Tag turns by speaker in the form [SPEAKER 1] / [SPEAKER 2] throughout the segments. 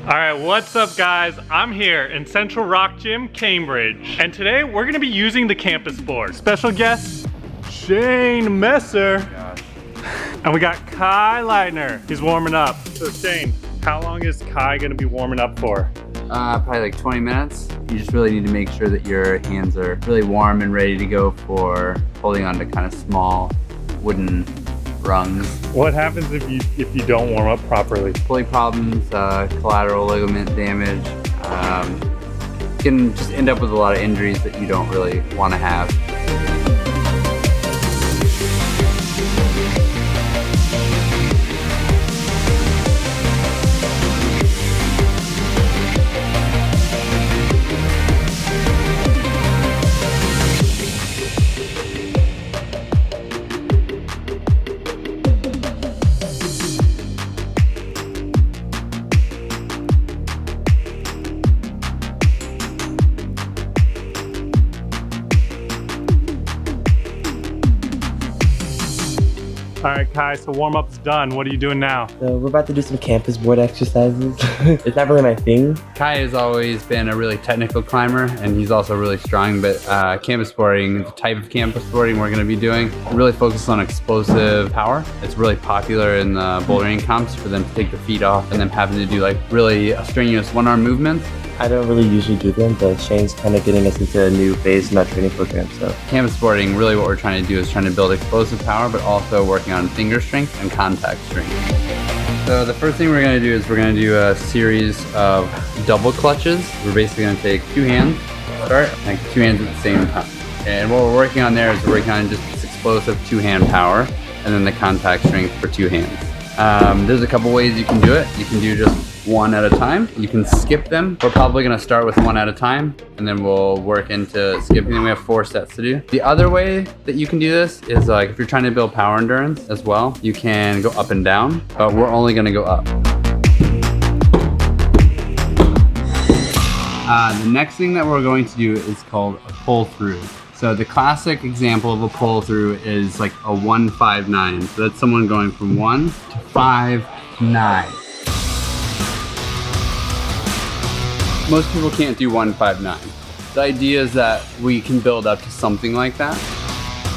[SPEAKER 1] All right, what's up guys? I'm here in Central Rock Gym, Cambridge. And today we're gonna be using the campus board. Special guest, Shane Messer. And we got Kai Lightner. He's warming up. So Shane, how long is Kai gonna be warming up for?
[SPEAKER 2] Probably like 20 minutes. You just really need to make sure that your hands are really warm and ready to go for holding on to kind of small wooden rungs.
[SPEAKER 1] What happens if you don't warm up properly?
[SPEAKER 2] Pulley problems, collateral ligament damage. You can just end up with a lot of injuries that you don't really want to have.
[SPEAKER 1] All right, Kai, so warm-up's done. What are you doing now?
[SPEAKER 3] So we're about to do some campus board exercises. It's not really my thing.
[SPEAKER 2] Kai has always been a really technical climber, and he's also really strong, but campus boarding, the type of campus boarding we're gonna be doing, really focuses on explosive power. It's really popular in the bouldering comps for them to take their feet off and them having to do like really strenuous one-arm movements.
[SPEAKER 3] I don't really usually do them, but Shane's kind of getting us into a new phase in our training program. So
[SPEAKER 2] Campus boarding, really what we're trying to do is trying to build explosive power, but also working on finger strength and contact strength. So the first thing we're gonna do is we're gonna do a series of double clutches. We're basically gonna take two hands, start, like two hands at the same time. And what we're working on there is we're working on just this explosive two-hand power, and then the contact strength for two hands. There's a couple ways you can do it. You can do just one at a time. You can skip them. We're probably gonna start with one at a time, and then we'll work into skipping them. We have 4 sets to do. The other way that you can do this is like if you're trying to build power endurance as well, you can go up and down, but we're only gonna go up. The next thing that we're going to do is called a pull through. So the classic example of a pull through is like a 1-5-9. So that's someone going from 1 to 5-9. Most people can't do 1-5-9. The idea is that we can build up to something like that.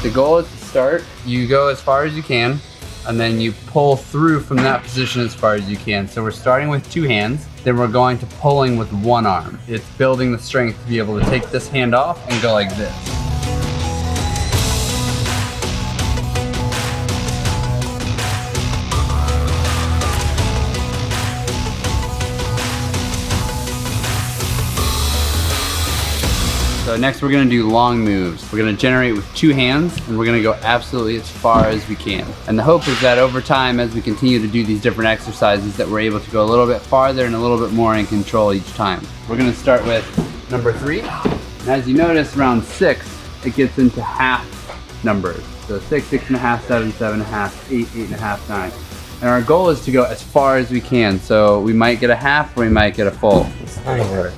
[SPEAKER 2] The goal is to start, you go as far as you can, and then you pull through from that position as far as you can. So we're starting with two hands, then we're going to pulling with one arm. It's building the strength to be able to take this hand off and go like this. So next we're gonna do long moves. We're gonna generate with two hands, and we're gonna go absolutely as far as we can. And the hope is that over time, as we continue to do these different exercises, that we're able to go a little bit farther and a little bit more in control each time. We're gonna start with number 3. And as you notice, around 6, it gets into half numbers. So 6, 6.5, 7, 7.5, 8, 8.5, 9. And our goal is to go as far as we can. So we might get a half or we might get a full.
[SPEAKER 3] it's not hard.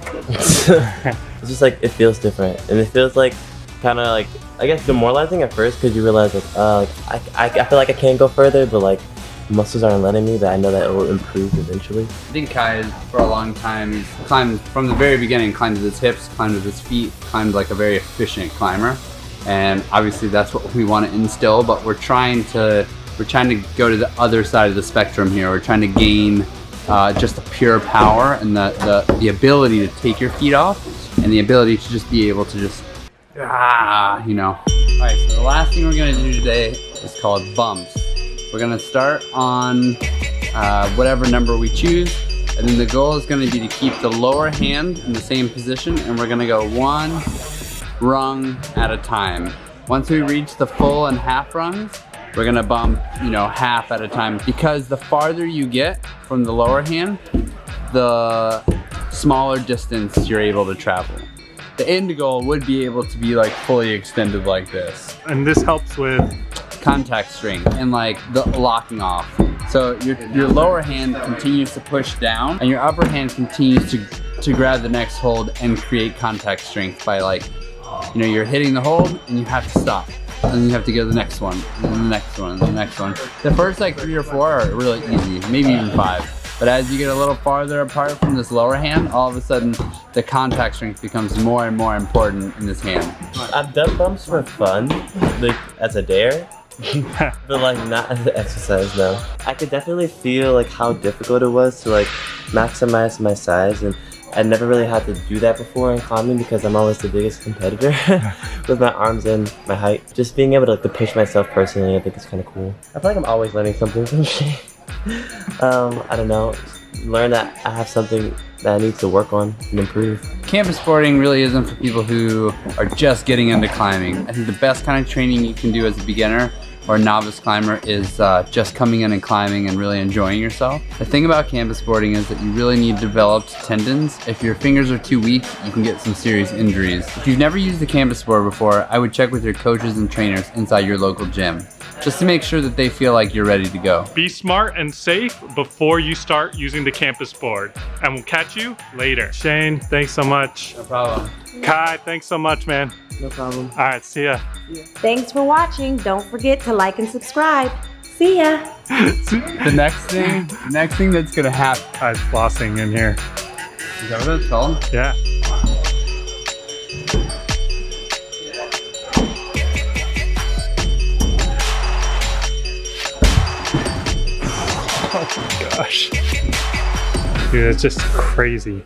[SPEAKER 3] It's just like it feels different, and it feels like kind of like I guess demoralizing at first because you realize like I feel like I can't go further, but like muscles aren't letting me. But I know that it will improve eventually.
[SPEAKER 2] I think Kai, for a long time, he's climbed from the very beginning, climbed with his hips, climbed with his feet, climbed like a very efficient climber. And obviously that's what we want to instill, but we're trying to go to the other side of the spectrum here. We're trying to gain just a pure power and the ability to take your feet off and the ability to just be able to just, you know. All right, so the last thing we're gonna do today is called bumps. We're gonna start on whatever number we choose, and then the goal is gonna be to keep the lower hand in the same position, and we're gonna go one rung at a time. Once we reach the full and half rungs, we're gonna bump, you know, half at a time, because the farther you get from the lower hand, the smaller distance you're able to travel. The end goal would be able to be like fully extended like this.
[SPEAKER 1] And this helps with
[SPEAKER 2] contact strength and like the locking off. So your lower hand continues to push down and your upper hand continues to grab the next hold and create contact strength by like, you know, you're hitting the hold and you have to stop. And then you have to go to the next one, and then the next one, and the next one. The first like 3 or 4 are really easy, maybe even 5. But as you get a little farther apart from this lower hand, all of a sudden the contact strength becomes more and more important in this hand.
[SPEAKER 3] I've done bumps for fun, like as a dare, but like not as an exercise, no. I could definitely feel like how difficult it was to like maximize my size, and I never really had to do that before in climbing because I'm always the biggest competitor with my arms and my height. Just being able to, like, to push myself personally, I think is kind of cool. I feel like I'm always learning something from Shane. I don't know, learn that I have something that I need to work on and improve.
[SPEAKER 2] Campus sporting really isn't for people who are just getting into climbing. I think the best kind of training you can do as a beginner or a novice climber is just coming in and climbing and really enjoying yourself. The thing about campus sporting is that you really need developed tendons. If your fingers are too weak, you can get some serious injuries. If you've never used the campus sport before, I would check with your coaches and trainers inside your local gym, just to make sure that they feel like you're ready to go.
[SPEAKER 1] Be smart and safe before you start using the campus board. And we'll catch you later. Shane, thanks so much.
[SPEAKER 2] No problem.
[SPEAKER 1] Kai, thanks so much, man.
[SPEAKER 3] No problem.
[SPEAKER 1] All right, see ya.
[SPEAKER 4] Thanks for watching. Don't forget to like and subscribe. See ya.
[SPEAKER 2] The next thing that's gonna happen.
[SPEAKER 1] I was flossing in here.
[SPEAKER 2] Is that what it's called?
[SPEAKER 1] Yeah. Oh my gosh. Dude, it's just crazy.